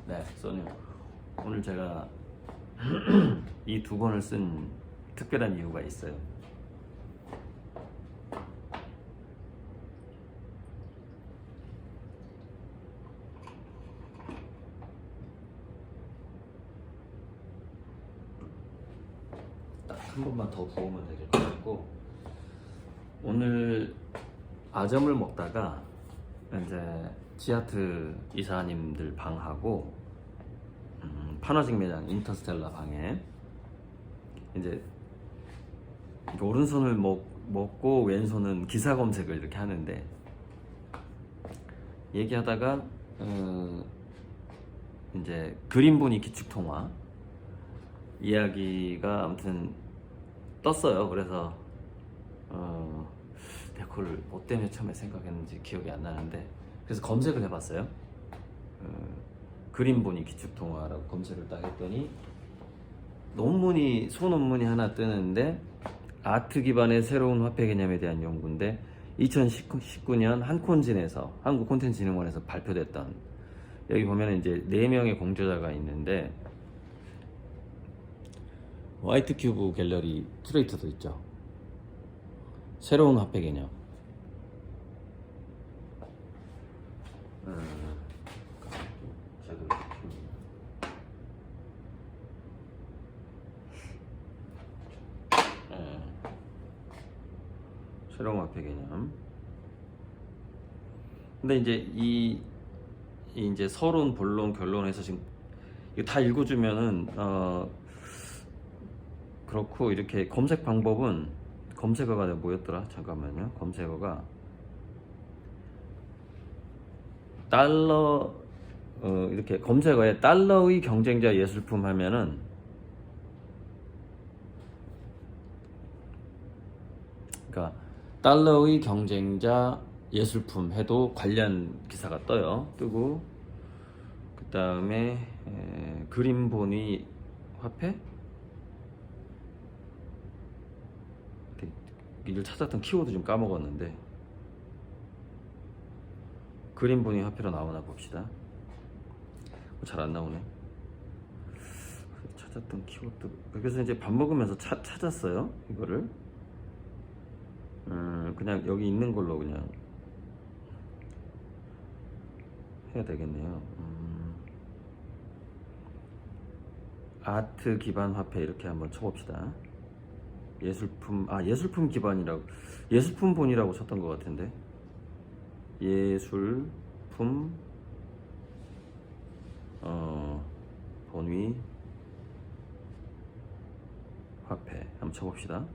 네, 소님. 오늘 제가 이 두 권을 쓴 특별한 이유가 있어요. 딱 한 번만 더 부으면 될 것 같고, 오늘 아점을 먹다가 이제 지하트 이사님들 방하고 판화직 매장 인터스텔라 방에 이제 오른손을 먹고 왼손은 기사 검색을 이렇게 하는데, 얘기하다가 이제 그림보니 기축통화 이야기가 아무튼 떴어요. 그래서 내가 그걸 뭐 때문에 처음에 생각했는지 기억이 안 나는데, 그래서 검색을 해봤어요. 그림보니 기축통화라고 검색을 딱 했더니 소논문이 하나 뜨는데, 아트 기반의 새로운 화폐 개념에 대한 연구인데 2019년 한콘진에서 한국콘텐츠진흥원에서 발표됐던, 여기 보면 이제 4명의 공저자가 있는데 화이트 큐브 갤러리 큐레이터도 있죠. 새로운 화폐 개념. 새로운 화폐 개념. 근데 이제 이제 서론, 본론, 결론에서 지금 이거 다 읽어주면은 그렇고, 이렇게 검색 방법은 검색어가 뭐였더라? 잠깐만요. 검색어가 달러, 이렇게 검색어에 달러의 경쟁자 예술품 하면은 그러니까 달러의 경쟁자 예술품 해도 관련 기사가 뜨고, 그 다음에 그림보니 화폐? 이를 찾았던 키워드 좀 까먹었는데, 그림보니 화폐로 나오나 봅시다. 잘 안 나오네. 찾았던 키워드. 그래서 이제 밥 먹으면서 찾았어요, 이거를. 그냥 여기 있는 걸로 그냥 해야 되겠네요. 아트 기반 화폐 이렇게 한번 쳐봅시다. 예술품 기반이라고, 예술품 본이라고 쳤던 것 같은데, 예술품 본위 화폐 한번 쳐봅시다.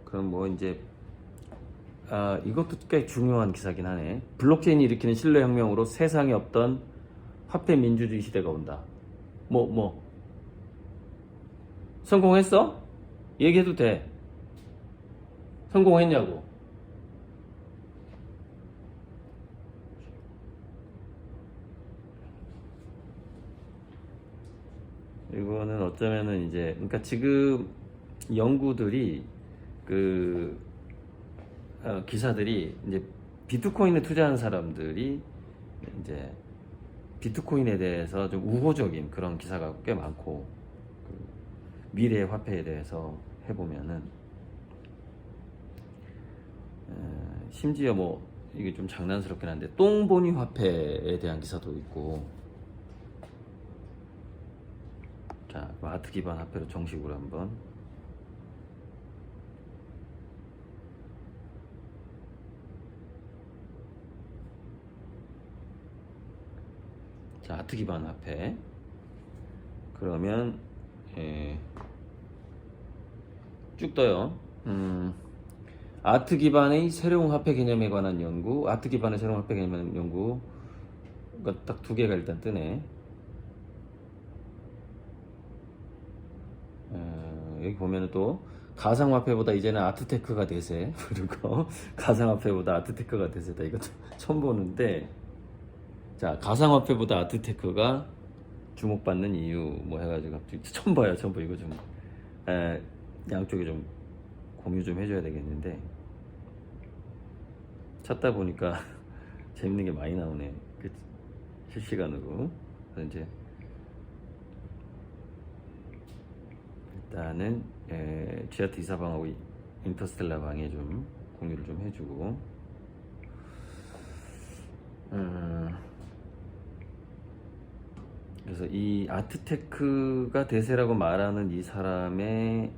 그럼 뭐 이제 이것도 꽤 중요한 기사긴 하네. 블록체인이 일으키는 신뢰혁명으로 세상에 없던 화폐 민주주의 시대가 온다. 성공했어? 얘기해도 돼. 성공했냐고. 이거는 어쩌면은 이제, 그러니까 지금 연구들이 기사들이 이제 비트코인에 투자한 사람들이 이제 비트코인에 대해서 좀 우호적인 그런 기사가 꽤 많고, 미래의 화폐에 대해서 해보면은 심지어 뭐 이게 좀 장난스럽긴 한데 똥보니 화폐에 대한 기사도 있고. 자, 아트 기반 화폐로 정식으로 한번. 자, 아트 기반 화폐. 그러면 쭉 떠요. 아트 기반의 새로운 화폐 개념에 관한 연구, 아트 기반의 새로운 화폐 개념에 관한 연구가 딱 2개가 일단 뜨네. 여기 보면은 또 가상화폐보다 이제는 아트테크가 대세. 그리고 가상화폐보다 아트테크가 대세다. 이것도 처음 보는데, 자, 가상화폐보다 아트테크가 주목받는 이유 뭐 해가지고 처음 봐요. 이거 좀 양쪽에 좀 공유 좀 해줘야 되겠는데, 찾다 보니까 재밌는 게 많이 나오네. 그 실시간으로. 그래서 이제 일단은 GR 이사방하고 인터스텔라 방에 좀 공유를 좀 해주고, 그래서 이 아트테크가 대세라고 말하는 이 사람의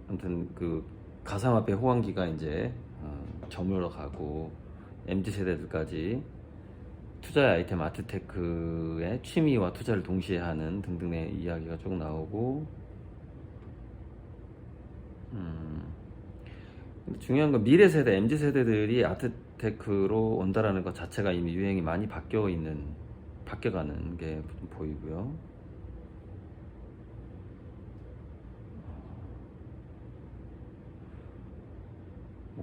아무튼 그 가상화폐 호황기가 이제 저물어 가고 MZ 세대들까지 투자 아이템 아트테크의 취미와 투자를 동시에 하는 등등의 이야기가 쭉 나오고, 근데 중요한 건 미래 세대 MZ 세대들이 아트테크로 온다라는 것 자체가 이미 유행이 많이 바뀌어가는 게 보이고요.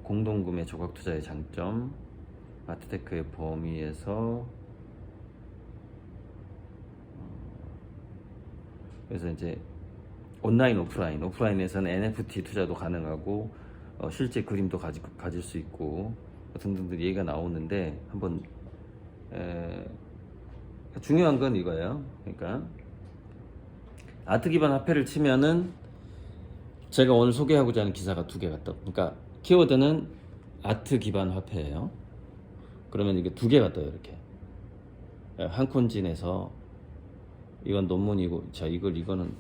공동구매 조각 투자의 장점, 아트테크의 범위에서, 그래서 이제 온라인 오프라인에서는 NFT 투자도 가능하고 실제 그림도 가질 수 있고 등등등 얘기가 나오는데, 한번 중요한 건 이거예요. 그러니까 아트 기반 화폐를 치면은 제가 오늘 소개하고자 하는 기사가 두 개가 떠. 그러니까 키워드는 아트 기반 화폐예요. 그러면 이게 두 개가 떠요. 이렇게 한콘진에서, 이건 논문이고, 자 이거는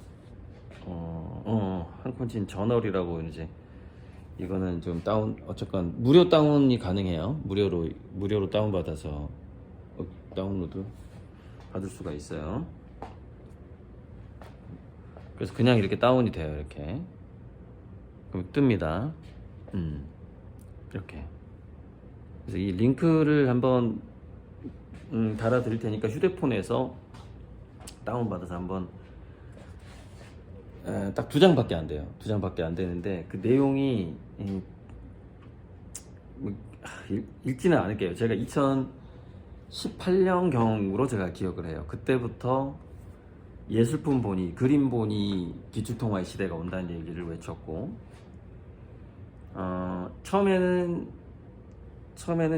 한콘진 저널이라고, 이제 이거는 좀 어쨌건 무료 다운이 가능해요. 무료로 다운 받아서 다운로드 받을 수가 있어요. 그래서 그냥 이렇게 다운이 돼요. 이렇게 그럼 뜹니다. 이렇게. 그래서 이 링크를 한번 달아 드릴 테니까 휴대폰에서 다운 받아서 한번, 딱 2장밖에 안 돼요. 2장밖에 안 되는데 그 내용이 읽지는 않을게요. 제가 2018년경으로 제가 기억을 해요. 그때부터 예술품 보니, 그림 보니 기축통화의 시대가 온다는 얘기를 외쳤고, 처음에는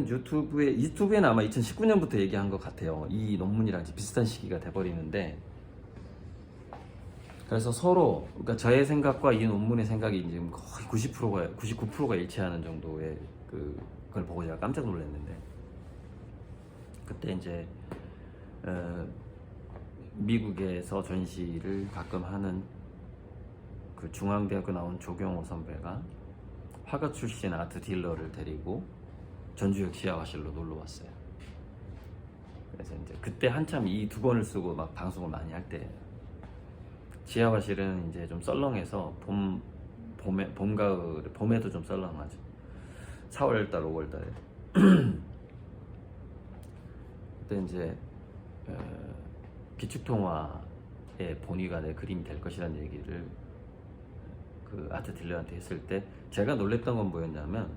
유튜브에는 아마 2019년부터 얘기한 것 같아요. 이 논문이랑 비슷한 시기가 돼버리는데, 그래서 서로, 그러니까 저의 생각과 이 논문의 생각이 이제 거의 99%가 일치하는 정도의 그걸 보고 제가 깜짝 놀랐는데, 그때 이제 미국에서 전시를 가끔 하는 그 중앙대학교 나온 조경호 선배가 화가 출신 아트 딜러를 데리고 전주역 지하화실로 놀러 왔어요. 그래서 이제 그때 한참 이 두 권을 쓰고 막 방송을 많이 할 때, 지하화실은 이제 좀 썰렁해서 봄, 가을, 봄에도 좀 썰렁하죠. 4월달, 5월달에. 그때 이제 기축통화의 본위가 내 그림이 될 것이라는 얘기를 그 아트 딜러한테 했을 때, 제가 놀랬던 건 뭐였냐면,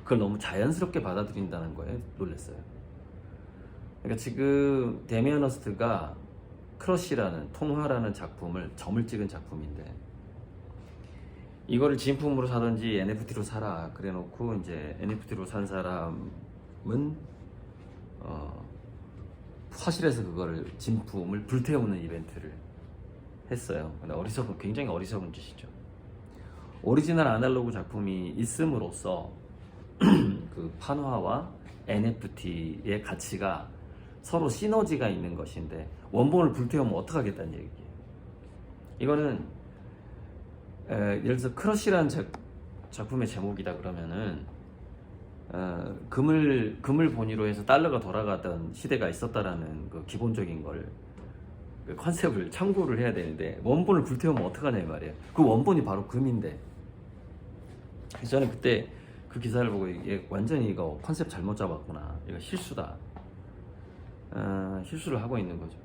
그걸 너무 자연스럽게 받아들인다는 거에 놀랐어요. 그러니까 지금 데미안 허스트가 크러쉬라는, 통화라는 작품을 점을 찍은 작품인데, 이거를 진품으로 사든지 NFT로 사라 그래 놓고, 이제 NFT로 산 사람은 화실에서 그거를 진품을 불태우는 이벤트를 했어요. 근데 굉장히 어리석은 짓이죠. 오리지널 아날로그 작품이 있음으로써 그 판화와 NFT의 가치가 서로 시너지가 있는 것인데, 원본을 불태우면 어떡하겠다는 얘기예요. 이거는 예를 들어서 크러쉬라는 작품의 제목이다 그러면은 금을 본위로 해서 달러가 돌아가던 시대가 있었다라는 그 기본적인 그 컨셉을 참고를 해야 되는데, 원본을 불태우면 어떡하냐 이 말이에요. 그 원본이 바로 금인데. 그래서 저는 그때 그 기사를 보고, 이게 완전히 이거 컨셉 잘못 잡았구나, 이거 실수다, 실수를 하고 있는 거죠.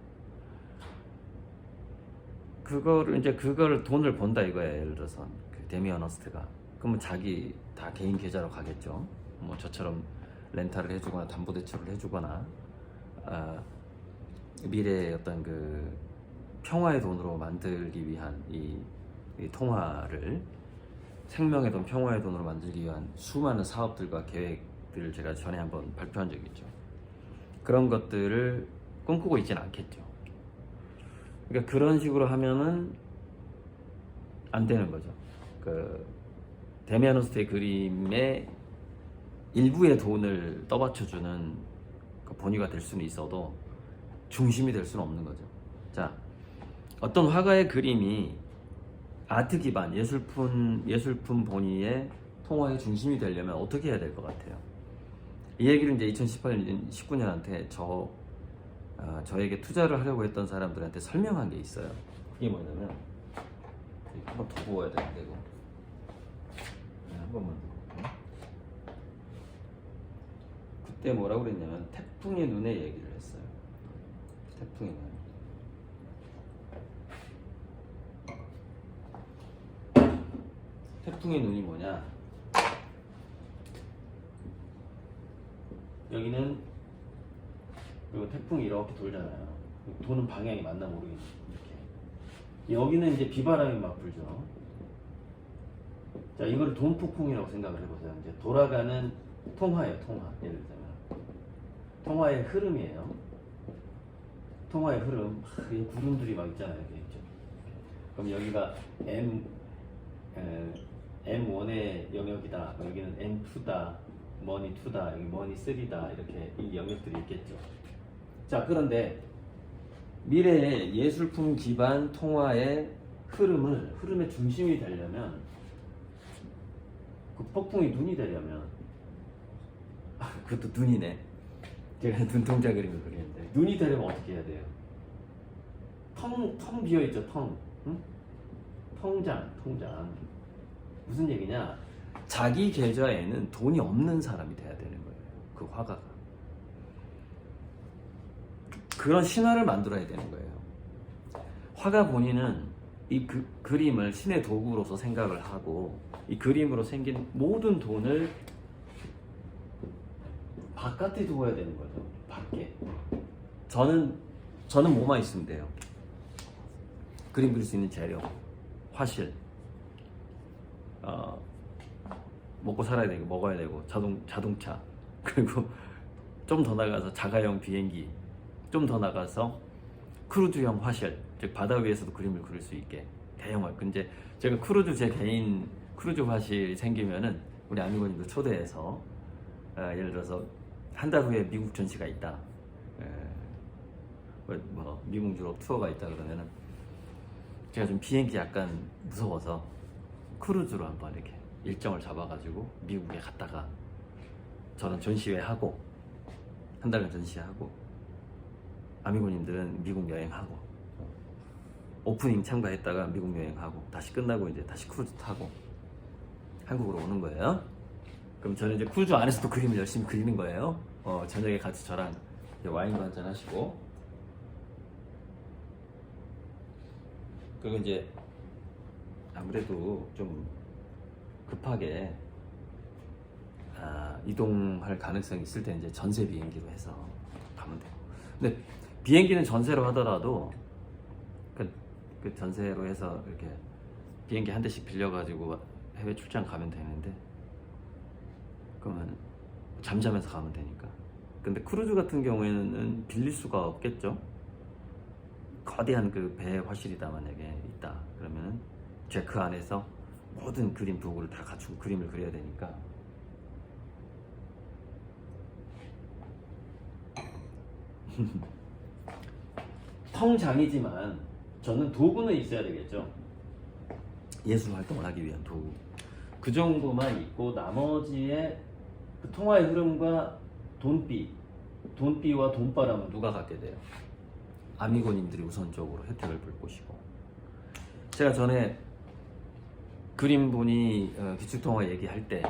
그거를 돈을 번다 이거야. 예를 들어서 그 데미안 허스트가, 그러면 자기 다 개인 계좌로 가겠죠. 뭐 저처럼 렌탈을 해주거나 담보대출을 해주거나, 미래의 어떤 그 평화의 돈으로 만들기 위한 이 통화를, 생명의 돈, 평화의 돈으로 만들기 위한 수많은 사업들과 것들을 제가 전에 한번 발표한 적이 있죠. 그런 것들을 꿈꾸고 있지는 않겠죠. 그러니까 그런 식으로 하면은 안 되는 거죠. 그 데미안 호스트의 그림의 일부의 돈을 떠받쳐주는 그 본위가 될 수는 있어도 중심이 될 수는 없는 거죠. 자, 어떤 화가의 그림이 아트 기반 예술품 본위의 통화의 중심이 되려면 어떻게 해야 될 것 같아요? 이 얘기를 이제 2018년, 19년한테 저에게 투자를 하려고 했던 사람들한테 설명한 게 있어요. 그게 뭐냐면, 한번 더 부어야 되는데, 이거. 한 번만 더. 볼게요. 그때 뭐라고 그랬냐면, 태풍의 눈의 얘기를 했어요. 태풍의 눈. 태풍의 눈이 뭐냐? 여기는 그리고 태풍이 이렇게 돌잖아요. 도는 방향이 맞나 모르겠네. 이렇게. 여기는 이제 비바람이 막 불죠. 자, 이거를 돈폭풍이라고 생각을 해보세요. 이제 돌아가는 통화예요, 통화. 예를 들면 통화의 흐름이에요. 통화의 흐름. 이 구름들이 막 있잖아요. 이렇게 있죠. 그럼 여기가 M1의 영역이다. 여기는 M2다. 머니 2다. 여기 머니 3다. 이렇게 이 영역들이 있겠죠. 자, 그런데 미래의 예술품 기반 통화의 흐름의 중심이 되려면, 그 폭풍이 눈이 되려면, 그것도 눈이네. 제가 눈동자 그림을 그리는데, 눈이 되려면 어떻게 해야 돼요? 텅 비어있죠, 텅. 응? 통장. 무슨 얘기냐? 자기 계좌에는 돈이 없는 사람이 돼야 되는 거예요. 그 화가가. 그런 신화를 만들어야 되는 거예요. 화가 본인은 이 그림을 신의 도구로서 생각을 하고, 이 그림으로 생긴 모든 돈을 바깥에 두어야 되는 거죠. 밖에. 저는 뭐만 있으면 돼요. 그림 그릴 수 있는 재료, 화실, 먹고 살아야 되고 먹어야 되고 자동차, 그리고 좀 더 나가서 자가용 비행기, 좀 더 나가서 크루즈형 화실, 즉 바다 위에서도 그림을 그릴 수 있게 대형화. 근데 제가 제 개인 크루즈 화실 생기면은 우리 아미고님도 초대해서, 예를 들어서 한 달 후에 미국 전시가 있다, 뭐 미국 유럽 투어가 있다 그러면은 제가 좀 비행기 약간 무서워서 크루즈로 한번 이렇게 일정을 잡아가지고 미국에 갔다가 저는 전시회 하고 한 달간 전시하고, 아미고님들은 미국 여행하고, 오프닝 참가했다가 미국 여행하고, 다시 끝나고 이제 다시 크루즈 타고 한국으로 오는 거예요. 그럼 저는 이제 크루즈 안에서도 그림을 열심히 그리는 거예요. 저녁에 같이 저랑 이제 와인도 한잔 하시고, 그리고 이제 아무래도 좀 급하게 이동할 가능성이 있을 때 이제 전세 비행기로 해서 가면 되고. 근데 비행기는 전세로 하더라도 그 전세로 해서 이렇게 비행기 한 대씩 빌려가지고 해외 출장 가면 되는데, 그러면 잠자면서 가면 되니까. 근데 크루즈 같은 경우에는 빌릴 수가 없겠죠. 거대한 그 배 화실이다 만약에 있다 그러면 제가 그 안에서 모든 그림 도구를 다 갖추고 그림을 그려야 되니까. 통장이지만 저는 도구는 있어야 되겠죠. 예술 활동을 하기 위한 도구. 그 정도만 있고 나머지의 그 통화의 흐름과 돈비와 돈바람은 누가 갖게 돼요? 아미고님들이 우선적으로 혜택을 볼 것이고. 제가 전에 그림분이 기축통화 얘기할 때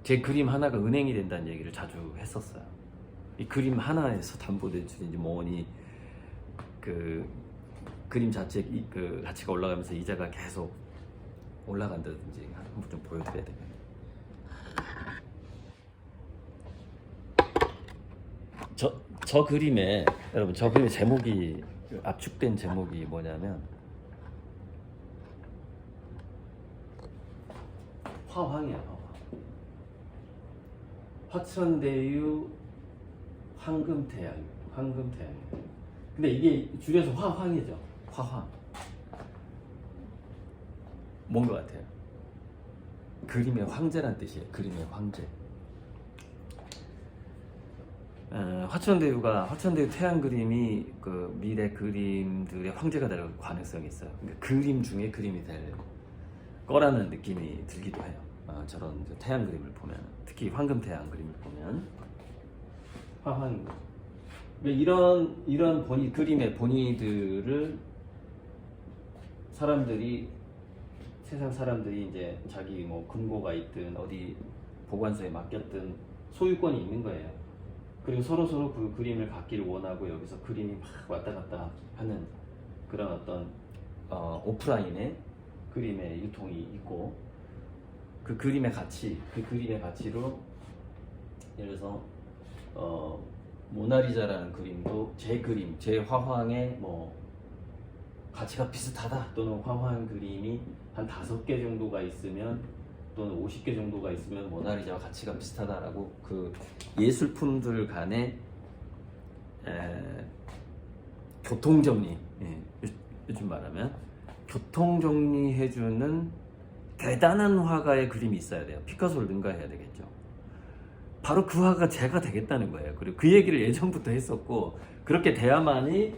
제 그림 하나가 은행이 된다는 얘기를 자주 했었어요. 이 그림 하나에서 담보대출인지 뭐니 그 그림 자체 그 가치가 올라가면서 이자가 계속 올라간다든지 한번 좀 보여드려야 되겠네요. 저 그림에 여러분, 저 그림의 제목이, 압축된 제목이 뭐냐면 화황이야. 화천대유 황금태양. 황금태양. 근데 이게 줄여서 화황이죠. 화황. 뭔 것 같아요? 그림의 황제란 뜻이에요. 그림의 황제. 화천대유 태양 그림이 그 미래 그림들의 황제가 될 가능성이 있어요. 그러니까 그림 중에 그림이 될 거라는 느낌이 들기도 해요. 저런 태양 그림을 보면, 특히 황금 태양 그림을 보면 화황. 이런 그림의 본의들을 세상 사람들이 이제 자기 뭐 금고가 있든 어디 보관소에 맡겼든 소유권이 있는 거예요. 그리고 서로 그 그림을 갖기를 원하고 여기서 그림이 막 왔다 갔다 하는 그런 어떤 오프라인의 그림의 유통이 있고, 그 그림의 가치로 예를 들어서 모나리자라는 그림도 제 화황의 뭐 가치가 비슷하다, 또는 화황 그림이 한 5개 정도가 있으면 또는 50개 정도가 있으면 모나리자와 가치가 비슷하다라고 그 예술품들 간의 교통정리, 요즘 말하면 교통정리해주는 대단한 화가의 그림이 있어야 돼요. 피카소를 능가해야 되겠죠. 바로 그 화가 제가 되겠다는 거예요. 그리고 그 얘기를 예전부터 했었고, 그렇게 돼야만이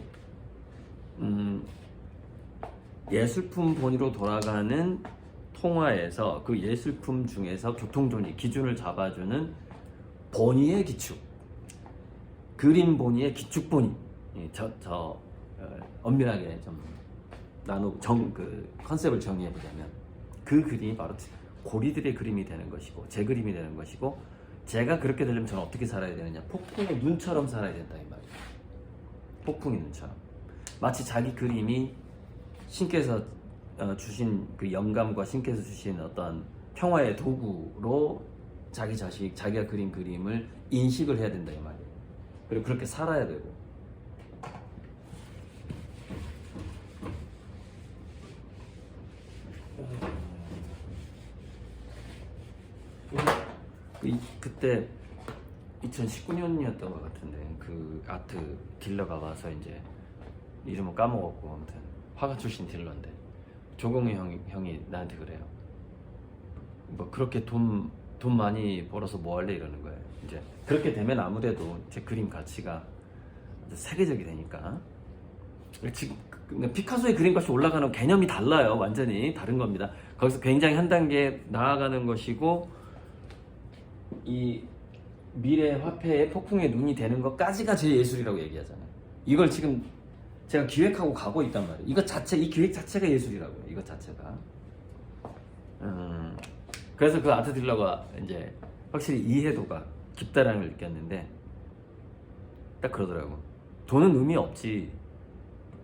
예술품 본위로 돌아가는 통화에서 그 예술품 중에서 교통정리 기준을 잡아주는 본위의 기축, 그림 본위의 기축 본위, 엄밀하게 좀 그 컨셉을 정리해보자면 그 그림이 바로 고리들의 그림이 되는 것이고 제 그림이 되는 것이고, 제가 그렇게 되려면 저는 어떻게 살아야 되느냐, 폭풍의 눈처럼 살아야 된다 이 말이에요. 폭풍의 눈처럼, 마치 자기 그림이 신께서 주신 그 영감과 신께서 주신 어떤 평화의 도구로 자기가 그린 그림을 인식을 해야 된다 이 말이에요. 그리고 그렇게 살아야 되고. 그때 2019년이었던 것 같은데 그 아트 딜러가 와서 이제 이름은 까먹었고, 아무튼 화가 출신 딜러인데 조공희 형이 나한테 그래요. 뭐 그렇게 돈 많이 벌어서 뭐 할래 이러는 거예요. 이제 그렇게 되면 아무래도 제 그림 가치가 세계적이 되니까. 지금 피카소의 그림 값이 올라가는 개념이 달라요. 완전히 다른 겁니다. 거기서 굉장히 한 단계 나아가는 것이고, 이 미래 화폐의 폭풍의 눈이 되는 것까지가 제 예술이라고 얘기하잖아요. 이걸 지금 제가 기획하고 가고 있단 말이에요. 이 기획 자체가 예술이라고요. 이것 자체가. 그래서 그 아트 딜러가 이제 확실히 이해도가 깊다라는 걸 느꼈는데, 딱 그러더라고. 돈은 의미 없지.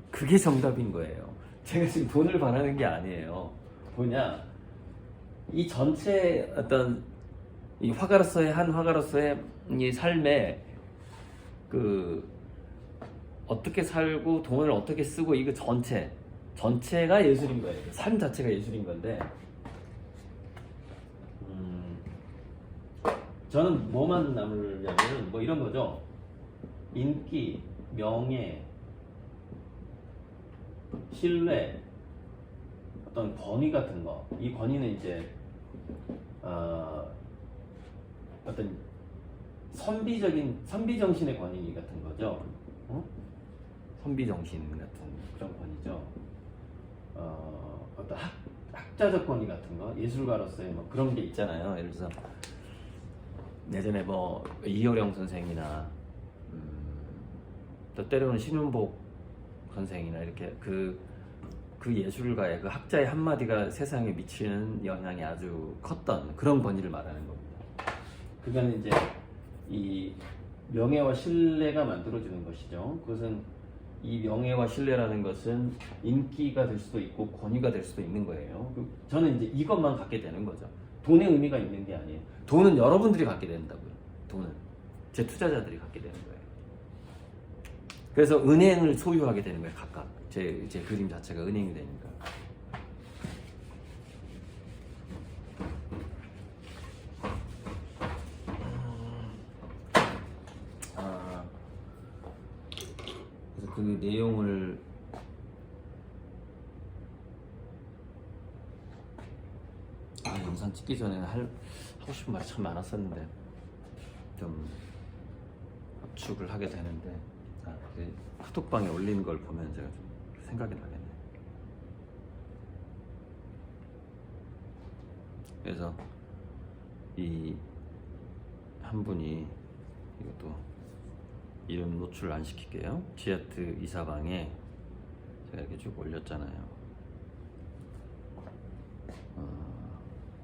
그게 정답인 거예요. 제가 지금 돈을 바라는 게 아니에요. 뭐냐, 이 전체 어떤 이 한 화가로서의 이 삶에 그 어떻게 살고 돈을 어떻게 쓰고, 이거 전체가 예술인 거예요. 삶 자체가 예술인 건데, 저는 뭐만 남으려면 뭐 이런 거죠. 인기, 명예, 신뢰, 어떤 권위 같은 거. 이 권위는 이제 어떤 선비정신의 권위 같은 거죠. 선비정신 같은 그런 권위죠. 어떤 학자적 권위 같은 거, 예술가로서의 뭐 그런 게 있잖아요. 예를 들어서 예전에 뭐 이효령 선생이나 또 때로는 신윤복 선생이나 이렇게 그 예술가의 그 학자의 한마디가 세상에 미치는 영향이 아주 컸던 그런 권위를 말하는 겁니다. 그거는 이제 이 명예와 신뢰가 만들어지는 것이죠. 그것은 이 명예와 신뢰라는 것은 인기가 될 수도 있고 권위가 될 수도 있는 거예요. 저는 이제 이것만 갖게 되는 거죠. 돈의 의미가 있는 게 아니에요. 돈은 여러분들이 갖게 된다고요. 돈은 제 투자자들이 갖게 되는 거예요. 그래서 은행을 소유하게 되는 거예요. 각각 제 그림 자체가 은행이 되니까. 그래서 그 내용을 영상 찍기 전에는 하고 싶은 말이 참 많았었는데 좀 압축을 하게 되는데 그 카톡방에 올린 걸 보면 제가 좀 생각이 나겠네. 그래서 이 한 분이 이것도 이름 노출 안 시킬게요. 지하트 이사방에 제가 이렇게 쭉 올렸잖아요.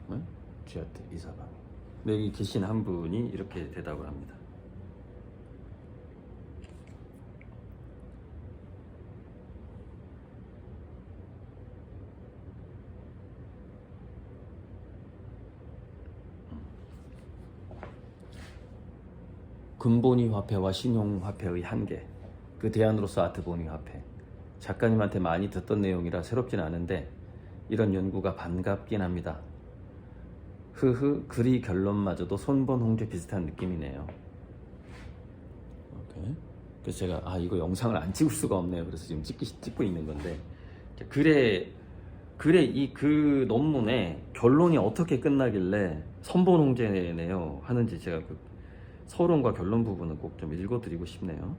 네? 지하트 이사방. 근데 여기 계신 한 분이 이렇게 대답을 합니다. 금본위 화폐와 신용화폐의 한계, 그 대안으로서 아트본위 화폐. 작가님한테 많이 듣던 내용이라 새롭진 않은데 이런 연구가 반갑긴 합니다. 글이 결론마저도 손본 홍제 비슷한 느낌이네요. 오케이. 그래서 제가 이거 영상을 안 찍을 수가 없네요. 그래서 지금 찍고 있는 건데, 글에 그 논문의 결론이 어떻게 끝나길래 손본 홍제네요 하는지 제가 그 서론과 결론 부분은 꼭 좀 읽어드리고 싶네요.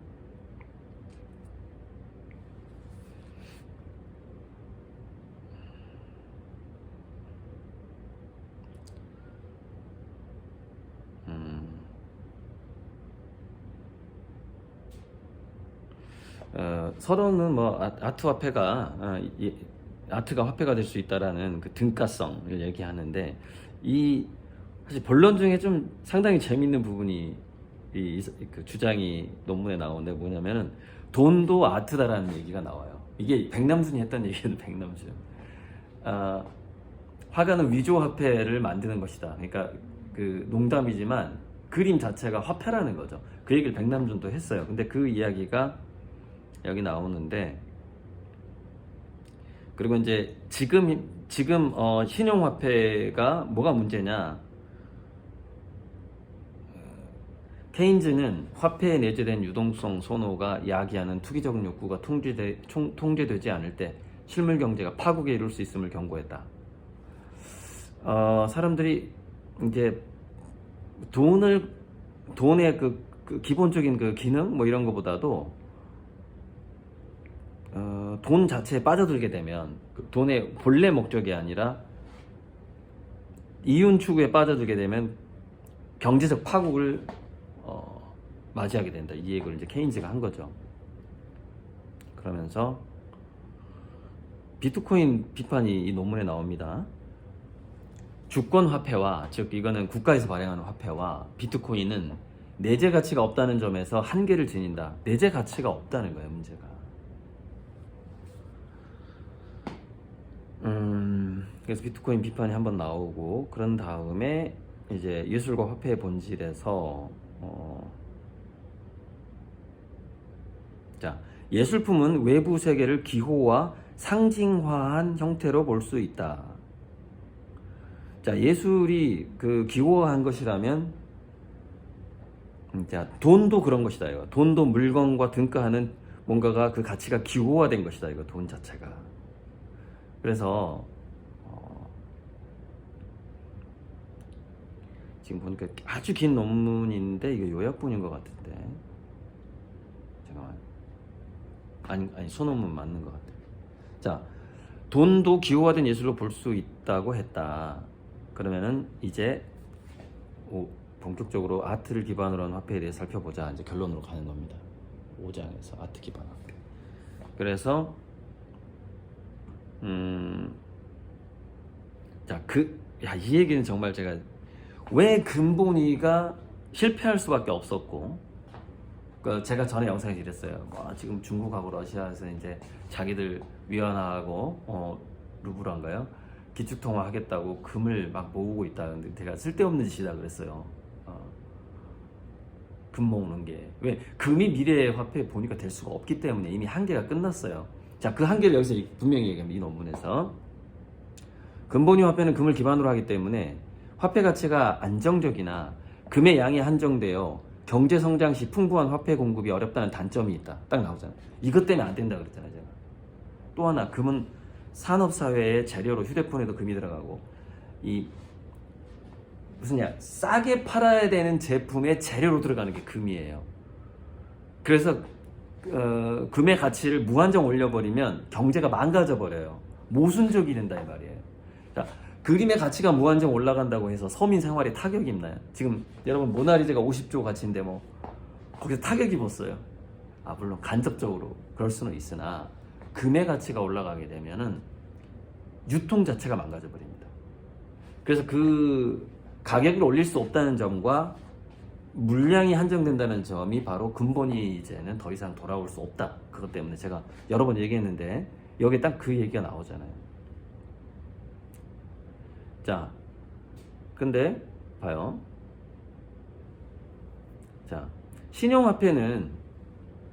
서론은 뭐 아트 화폐가 아트가 화폐가 될 수 있다라는 그 등가성을 얘기하는데, 사실 본론 중에 좀 상당히 재밌는 부분이 그 주장이 논문에 나오는데 뭐냐면은 돈도 아트다라는 얘기가 나와요. 이게 백남순이 했던 얘기예요. 백남순. 화가는 위조 화폐를 만드는 것이다. 그러니까 그 농담이지만 그림 자체가 화폐라는 거죠. 그 얘기를 백남준도 했어요. 근데 그 이야기가 여기 나오는데, 그리고 이제 지금 신용화폐가 뭐가 문제냐? 케인즈는 화폐에 내재된 유동성 선호가 야기하는 투기적 욕구가 통제되지 않을 때 실물 경제가 파국에 이를 수 있음을 경고했다. 사람들이 이제 돈의 그 기본적인 그 기능 뭐 이런 거보다도 돈 자체에 빠져들게 되면 돈의 본래 목적이 아니라 이윤 추구에 빠져들게 되면 경제적 파국을 맞이하게 된다. 이 얘기를 이제 케인즈가 한 거죠. 그러면서 비트코인 비판이 이 논문에 나옵니다. 주권 화폐와, 즉 이거는 국가에서 발행하는 화폐와 비트코인은 내재 가치가 없다는 점에서 한계를 지닌다. 내재 가치가 없다는 거예요, 문제가. 그래서 비트코인 비판이 한번 나오고, 그런 다음에 이제 예술과 화폐의 본질에서 예술품은 외부 세계를 기호와 상징화한 형태로 볼 수 있다. 예술이 그 기호화한 것이라면, 돈도 그런 것이다. 이거. 돈도 물건과 등가하는 뭔가가 그 가치가 기호화된 것이다. 이거 돈 자체가. 그래서 지금 보니까 아주 긴 논문인데 이거 요약본인 것 같은데, 잠깐만. 아니 소논문 맞는 것 같아요. 돈도 기호화된 예술로 볼 수 있다고 했다. 그러면은 이제 본격적으로 아트를 기반으로 한 화폐에 대해 살펴보자. 이제 결론으로 가는 겁니다. 5장에서 아트 기반 화폐. 그래서 이 얘기는 정말 제가 왜 금본위가 실패할 수밖에 없었고, 제가 전에 영상에서 이랬어요. 지금 중국하고 러시아에서 이제 자기들 위안화하고 루블인가요? 기축통화 하겠다고 금을 막 모으고 있다는데, 제가 쓸데없는 짓이다 그랬어요. 금 모으는 게 왜 금이 미래의 화폐 보니까 될 수가 없기 때문에 이미 한계가 끝났어요. 그 한계를 여기서 분명히 얘기합니다. 이 논문에서 금본위 화폐는 금을 기반으로 하기 때문에 화폐 가치가 안정적이나 금의 양이 한정되어 경제 성장 시 풍부한 화폐 공급이 어렵다는 단점이 있다. 딱 나오잖아요. 이것 때문에 안 된다 그랬잖아요, 제가. 또 하나, 금은 산업 사회의 재료로 휴대폰에도 금이 들어가고 이 무슨냐 싸게 팔아야 되는 제품의 재료로 들어가는 게 금이에요. 그래서 금의 가치를 무한정 올려버리면 경제가 망가져 버려요. 모순적이 된다 이 말이에요. 자, 그림의 가치가 무한정 올라간다고 해서 서민 생활에 타격이 있나요? 지금 여러분 모나리자가 50조 가치인데 뭐 거기서 타격이 입었어요. 물론 간접적으로 그럴 수는 있으나 금의 가치가 올라가게 되면은 유통 자체가 망가져 버립니다. 그래서 그 가격을 올릴 수 없다는 점과 물량이 한정된다는 점이 바로 근본이 이제는 더 이상 돌아올 수 없다. 그것 때문에 제가 여러 번 얘기했는데 여기에 딱 그 얘기가 나오잖아요. 자, 근데 봐요. 자, 신용화폐는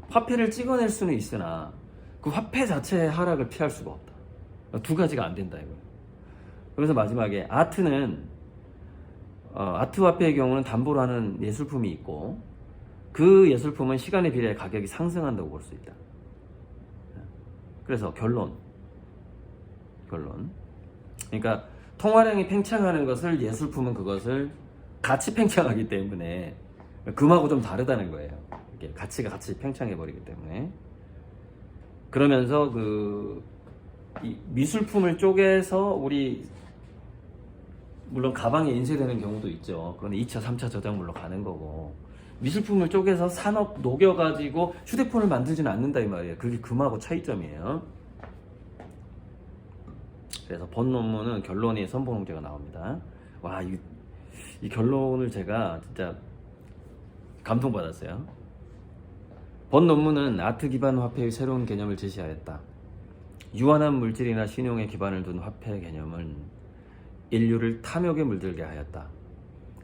화폐를 찍어낼 수는 있으나 그 화폐 자체의 하락을 피할 수가 없다. 두 가지가 안 된다 이거예요. 그래서 마지막에 아트는 아트 화폐의 경우는 담보로 하는 예술품이 있고 그 예술품은 시간에 비례해 가격이 상승한다고 볼 수 있다. 그래서 결론. 그러니까 통화량이 팽창하는 것을 예술품은 그것을 같이 팽창하기 때문에 금하고 좀 다르다는 거예요. 이렇게 가치가 같이 팽창해 버리기 때문에. 그러면서 이 미술품을 쪼개서 우리 물론 가방에 인쇄되는 경우도 있죠. 그건 2차, 3차 저작물로 가는 거고 미술품을 쪼개서 산업 녹여가지고 휴대폰을 만들지는 않는다 이 말이에요. 그게 금하고 차이점이에요. 그래서 본 논문은 결론이 선본홍제가 나옵니다. 와, 이 결론을 제가 진짜 감동받았어요. 본 논문은 아트 기반 화폐의 새로운 개념을 제시하였다. 유한한 물질이나 신용에 기반을 둔 화폐 개념은 인류를 탐욕에 물들게 하였다.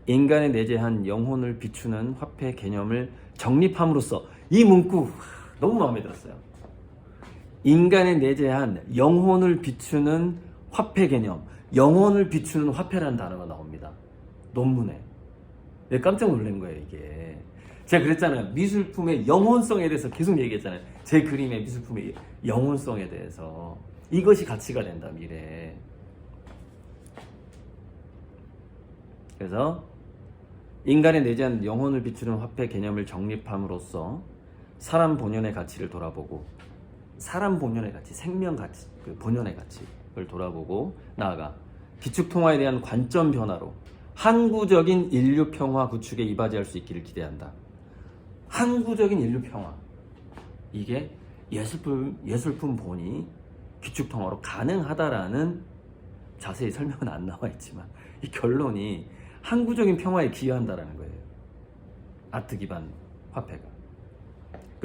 인간의 내재한 영혼을 비추는 화폐 개념을 정립함으로써 이 문구 너무 마음에 들었어요. 인간의 내재한 영혼을 비추는 화폐 개념, 영혼을 비추는 화폐라는 단어가 나옵니다. 논문에. 깜짝 놀란 거예요 이게. 제가 그랬잖아요. 미술품의 영혼성에 대해서 계속 얘기했잖아요. 제 그림의 미술품의 영혼성에 대해서. 이것이 가치가 된다 미래에. 그래서 인간의 내재한 영혼을 비추는 화폐 개념을 정립함으로써 사람 본연의 가치를 돌아보고 사람 본연의 가치, 생명 가치, 그 본연의 가치를 돌아보고 나아가 기축통화에 대한 관점 변화로 항구적인 인류 평화 구축에 이바지할 수 있기를 기대한다. 항구적인 인류 평화. 이게 예술품 본이 기축통화로 가능하다라는 자세히 설명은 안 나와 있지만 이 결론이 항구적인 평화에 기여한다라는 거예요. 아트 기반 화폐가.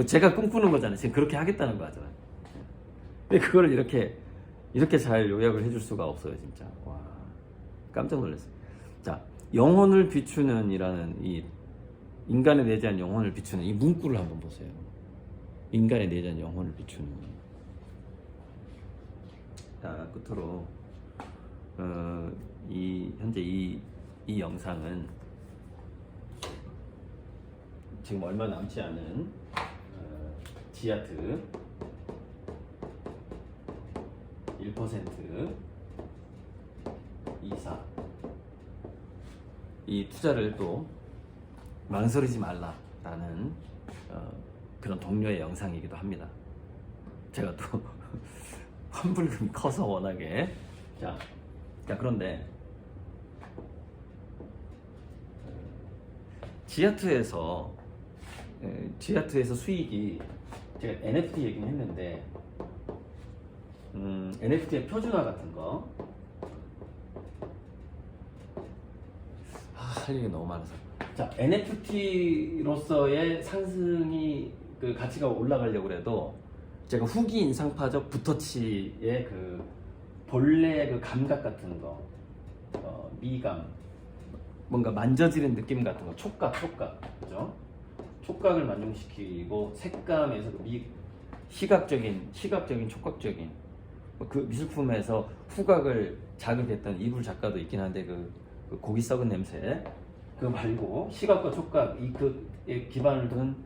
제가 꿈꾸는 거잖아요. 지금 그렇게 하겠다는 거잖아요. 근데 그거를 이렇게 잘 요약을 해줄 수가 없어요, 진짜. 와, 깜짝 놀랐어요. 자, 영혼을 비추는 이라는 이 인간에 내재한 영혼을 비추는 이 문구를 한번 보세요. 인간에 내재한 영혼을 비추는. 자, 끝으로 현재 이 영상은 지금 얼마 남지 않은 지아트 1% 이사 이 투자를 또 망설이지 말라라는 그런 동료의 영상이기도 합니다. 제가 또 환불금이 커서 워낙에 자 그런데 지아트에서 수익이 제가 NFT 얘기는 했는데 NFT의 표준화 같은 거 할 얘기 너무 많아서 자 NFT로서의 상승이 그 가치가 올라가려고 해도 제가 후기 인상파적 붓터치의 그 본래 그 감각 같은 거 미감 뭔가 만져지는 느낌 같은 거 촉각 그죠? 촉각을 만족시키고 색감에서 시각적인 촉각적인 그 미술품에서 후각을 자극했던 이불 작가도 있긴 한데 그 고기 썩은 냄새 그거 말고 시각과 촉각 기반을 둔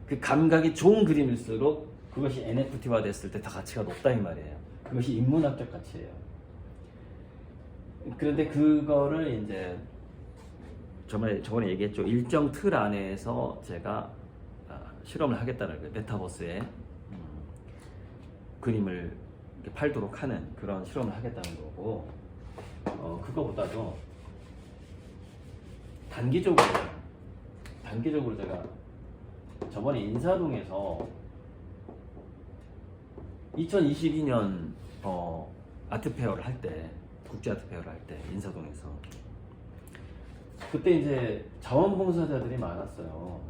그 감각이 좋은 그림일수록 그것이 NFT화 됐을 때 더 가치가 높다 이 말이에요. 그것이 인문학적 가치예요. 그런데 그거를 이제 저번에 얘기했죠. 일정 틀 안에서 제가 실험을 하겠다는 거예요. 메타버스에 그림을 이렇게 팔도록 하는 그런 실험을 하겠다는 거고, 그거보다도 단기적으로 제가 저번에 인사동에서 2022년 아트페어를 할 때, 국제 아트페어를 할 때 인사동에서 그때 이제 자원봉사자들이 많았어요.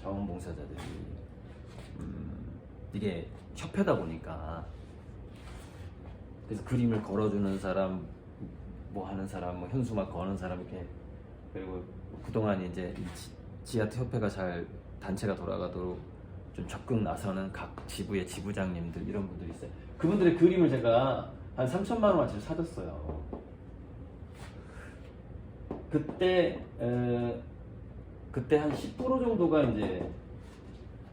자원봉사자들이 이게 협회다 보니까 그래서 그림을 걸어주는 사람, 뭐 하는 사람, 뭐 현수막 거는 사람 이렇게, 그리고 그동안 이제 지아트 협회가 잘 단체가 돌아가도록 좀 적극 나서는 각 지부의 지부장님들 이런 분들이 있어요. 그분들의 그림을 제가 한 3천만 원어치 사줬어요. 그때 한 10% 정도가 이제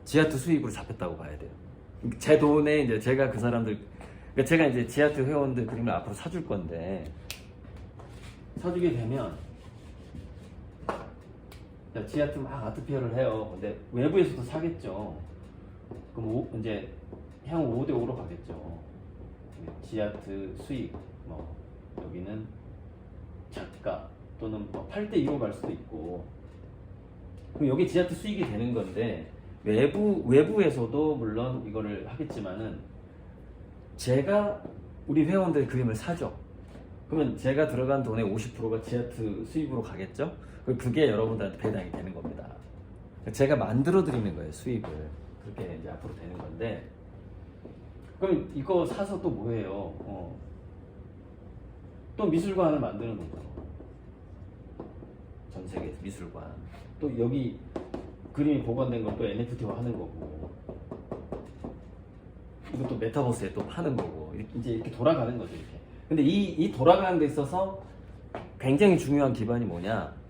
지아트 수입으로 잡혔다고 봐야 돼요. 제 돈에 이제 제가 그 사람들, 그러니까 제가 이제 지아트 회원들 그림을 앞으로 사줄 건데, 사주게 되면 지아트 막 아트페어를 해요. 근데 외부에서도 사겠죠. 그럼 이제 향후 5대5로 가겠죠. 지아트 수익, 뭐 여기는 작가 또는 뭐 8대2로 갈 수도 있고, 그럼 여기 지아트 수익이 되는 건데, 외부에서도 물론 이거를 하겠지만은 제가 우리 회원들 그림을 사죠. 그러면 제가 들어간 돈의 50%가 지아트 수입으로 가겠죠. 그게 여러분들한테 배당이 되는 겁니다. 제가 만들어 드리는 거예요, 수익을. 그렇게 이제 앞으로 되는 건데, 그럼 이거 사서 또 뭐해요? 또 미술관을 만드는 거죠. 전 세계 미술관. 또 여기 그림이 보관된 건 또 NFT화 하는 거고, 이것도 메타버스에 또 파는 거고, 이제 이렇게 돌아가는 거죠, 이렇게. 근데 이 돌아가는 데 있어서 굉장히 중요한 기반이 뭐냐?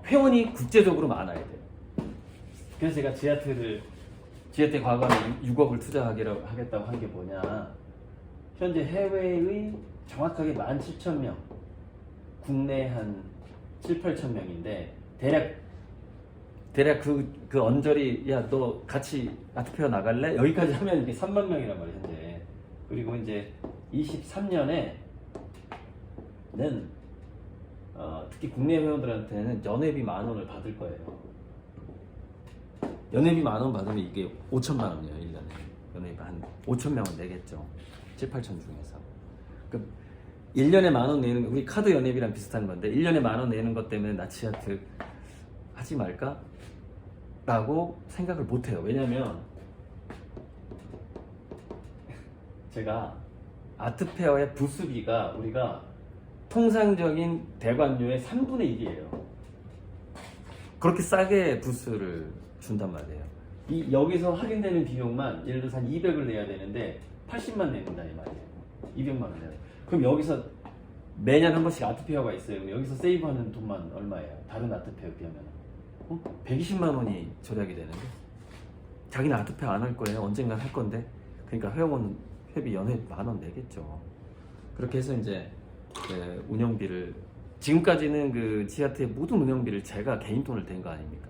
회원이 국제적으로 많아야 돼요. 그래서 제가 지아트에 과거에 6억을 투자하겠다고 한 게 뭐냐? 현재 해외의 정확하게 17,000명, 국내 한 7, 8,000명인데 대략 그 언저리, 야 너 같이 아트페어 나갈래? 여기까지 하면 이게 3만 명이란 말이에요, 현재. 그리고 이제 23년에는 특히 국내 회원들한테는 연회비 10,000원을 받을 거예요. 연회비 10,000원 받으면 이게 5천만 원이에요, 1년에. 연회비 한 5,000명은 내겠죠. 7, 8천 중에서. 그럼 1년에 10,000원 내는 거, 우리 카드 연회비랑 비슷한 건데 1년에 10,000원 내는 것 때문에 나 지아트 하지 말까? 라고 생각을 못 해요. 왜냐면 제가 아트페어의 부스비가 우리가 통상적인 대관료의 3분의 1이에요. 그렇게 싸게 부스를 준단 말이에요. 여기서 할인되는 비용만 예를 들어서 한 200을 내야 되는데 80만 내는다 이 말이에요. 200만 원 내야 돼. 그럼 여기서 매년 한 번씩 아트페어가 있어요. 그럼 여기서 세이브하는 돈만 얼마예요? 다른 아트페어 비하면 120만 원이 절약이 되는데, 자기는 아트페어 안 할 거예요. 언젠간 할 건데. 그러니까 회비 연회 10,000원 내겠죠. 그렇게 해서 이제 운영비를, 지금까지는 그 지아트의 모든 운영비를 제가 개인 돈을 댄 거 아닙니까?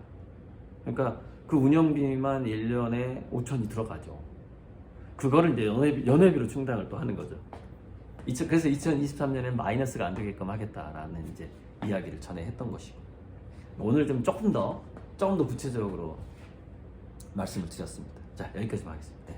그러니까 그 운영비만 1년에 5천이 들어가죠. 그거를 이제 연회비로 충당을 또 하는 거죠. 그래서 2023년에는 마이너스가 안 되게끔 하겠다라는 이제 이야기를 전에 했던 것이고, 오늘 좀 조금 더 구체적으로 말씀을 드렸습니다. 자, 여기까지만 하겠습니다. 네.